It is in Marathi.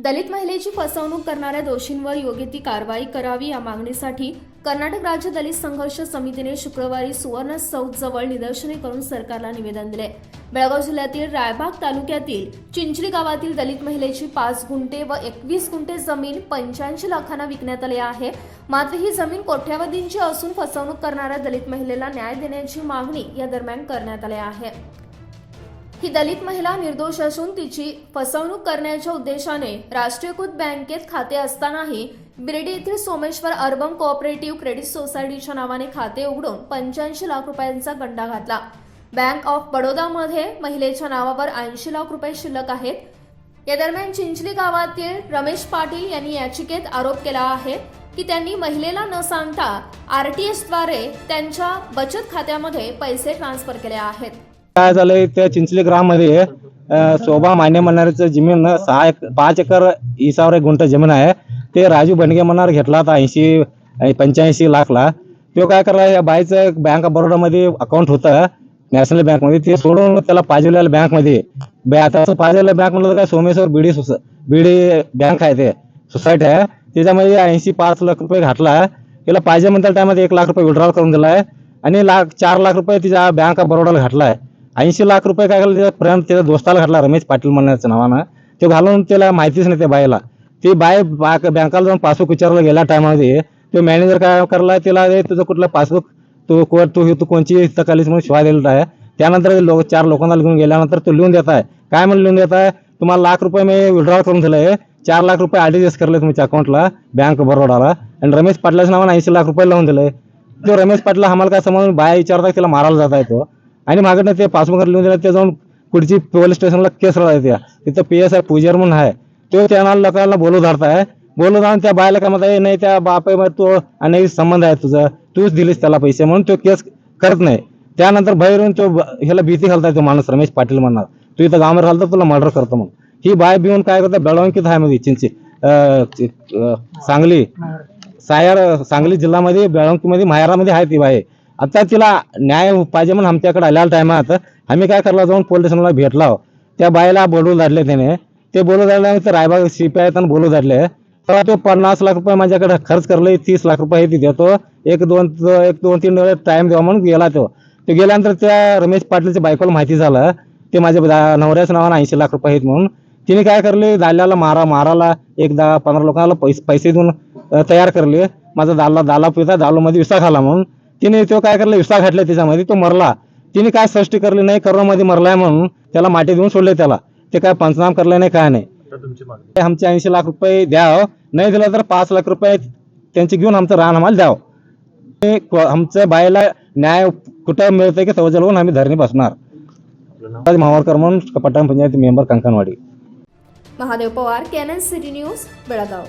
दलित महिलेची फसवणूक करणाऱ्या दोषींवर योग्य ती कारवाई करावी या मागणीसाठी कर्नाटक राज्य दलित संघर्ष समितीने शुक्रवारी सुवर्ण चौक जवळ निदर्शने करून सरकारला निवेदन दिले। बेळगाव जिल्ह्यातील रायबाग तालुक्यातील चिंचली गावातील दलित महिलेची 5 गुंठे व 21 गुंठे जमीन 85 लाखांना विकण्यात आली आहे। मात्र ही जमीन कोट्यावधींची असून फसवणूक करणाऱ्या दलित महिलेला न्याय देण्याची मागणी या दरम्यान करण्यात आली आहे। ही दलित महिला निर्दोष असून तिची फसवणूक करण्याच्या उद्देशाने राष्ट्रीयकृत बँकेत खाते असतानाही बिर्डी येथील सोमेश्वर अर्बन कोऑपरेटिव्ह क्रेडिट सोसायटीच्या नावाने खाते उघडून 85 लाख रुपयांचा गंडा घातला। बँक ऑफ बडोदामध्ये महिलेच्या नावावर 80 लाख रुपये शिल्लक आहेत। या दरम्यान चिंचली गावातील रमेश पाटील यांनी याचिकेत आरोप केला आहे की त्यांनी महिलेला न सांगता आरटीएस द्वारे त्यांच्या बचत खात्यामध्ये पैसे ट्रान्सफर केले आहेत। काय झालंय त्या चिंचली ग्राममध्ये शोभा मान्य म्हणणाऱ्याचं जमीन 5 एकर 20 गुंठ जमीन आहे। ते राजू बंडगे म्हणणार घेतला होता 85 लाखला। तो काय करला, या बाईचं बँक ऑफ बरोडामध्ये अकाउंट होतं नॅशनल बँकमध्ये, ते सोडून त्याला पाजवलेल्या बँकमध्ये आता पाजवलेल्या बँक म्हणलं काय सोमेश्वर बीडी बँक आहे, ते सोसायटी आहे, त्याच्यामध्ये 85 लाख रुपये घातला। त्याला पाहिजे म्हणता टायमध्ये 1 लाख रुपये विड्रॉल करून दिलाय आणि 4 लाख रुपये तिच्या बँक ऑफ बरोडाला घातलाय। 80 लाख रुपये काय केलं, त्याच्या दोस्ताला घातला रमेश पाटील म्हणण्याचं नावानं, ते घालून त्याला माहितीच नाही त्या बाईला। ती बाई बँकाला जाऊन पासबुक विचारला गेल्या टायमामध्ये तो मॅनेजर काय करला, तिला तुझं कुठलं पासबुक तू कोणची तकालीस म्हणून शिवाय दिलेला आहे। त्यानंतर 4 लोकांना घेऊन गेल्यानंतर तो लिहून देत आहे, काय म्हणून लिहून देत आहे, तुम्हाला 1 लाख रुपये मी विड्रॉल करून दिलंय, 4 लाख रुपये आरटीजीएस करले तुमच्या अकाउंटला बँक बरोडाला, आणि रमेश पाटलाच्या नावानं 80 लाख रुपये लावून दिले। तो रमेश पाटला आम्हाला काय समजून बाया विचारतात, त्याला मारायला जात आहे तो, आणि मागं ते पासबुक लिहून दिलं, ते जाऊन पुढची पोलीस स्टेशनला केस राहते। तिथं PSI पूजर म्हणून आहे, तो त्यांना लोकांना बोलू धरताय, बोलू जाऊन त्या बायला काय म्हणताय, नाही त्या बापे तो अनेक संबंध आहे तुझं, तूच दिलीस त्याला पैसे म्हणून तो केस करत नाही। त्यानंतर बाहेरून तो ह्याला भीती घालताय तो माणूस रमेश पाटील म्हणणार, तू इथं गावामध्ये घालतो तुला मर्डर करतो म्हणून। ही बाय भिवून काय करते, बेळगाव आहे मध्ये चिंची सांगली जिल्ह्यामध्ये बेळगावमध्ये माहेरामध्ये आहे ती बाई। आता तिला न्याय पाहिजे म्हणून आमच्याकडे आलेल्या टायमात आम्ही काय करला, जाऊन पोलीस स्टेशनला भेटला, त्या बाईला बोलू धाडले त्याने, ते बोलू धाडल्यानंतर रायबाग CPI बोलू धाडले, तेव्हा तो 50 लाख रुपये माझ्याकडे खर्च करले, 30 लाख रुपये ती देतो, 1-2-3 वेळेस टाइम द्यावा म्हणून गेला। तो गेल्यानंतर त्या रमेश पाटीलच्या बायकोला माहिती झालं, ते माझ्या नवऱ्याच्या नावानं 80 लाख रुपये आहेत म्हणून तिने काय करले, दाल्याला माराला 10-15 लोकांना पैसे देऊन तयार करले। माझा दाला पिता दालूमध्ये विसा खाला म्हणून तिने तो काय करले, विसा घातले त्याच्यामध्ये, तो मरला। तिने काय सृष्टी करली नाही, करोनामध्ये मरलाय म्हणून त्याला माटी देऊन सोडले त्याला, ते काय पंचनाम करले नाही, काय नाही। आमचे 80 लाख रुपये द्याव, नाही दिला तर 5 लाख रुपये त्यांचे घेऊन आमचं रान आम्हाला द्याव। आमच्या बाईला न्याय कुठं मिळतंय की तवजल होऊन आम्ही धरणी बसणार। मावळकर म्हणून Pattan panchayat member Kankanwadi. Mahadev Pawar, Canon City News, Belgaum.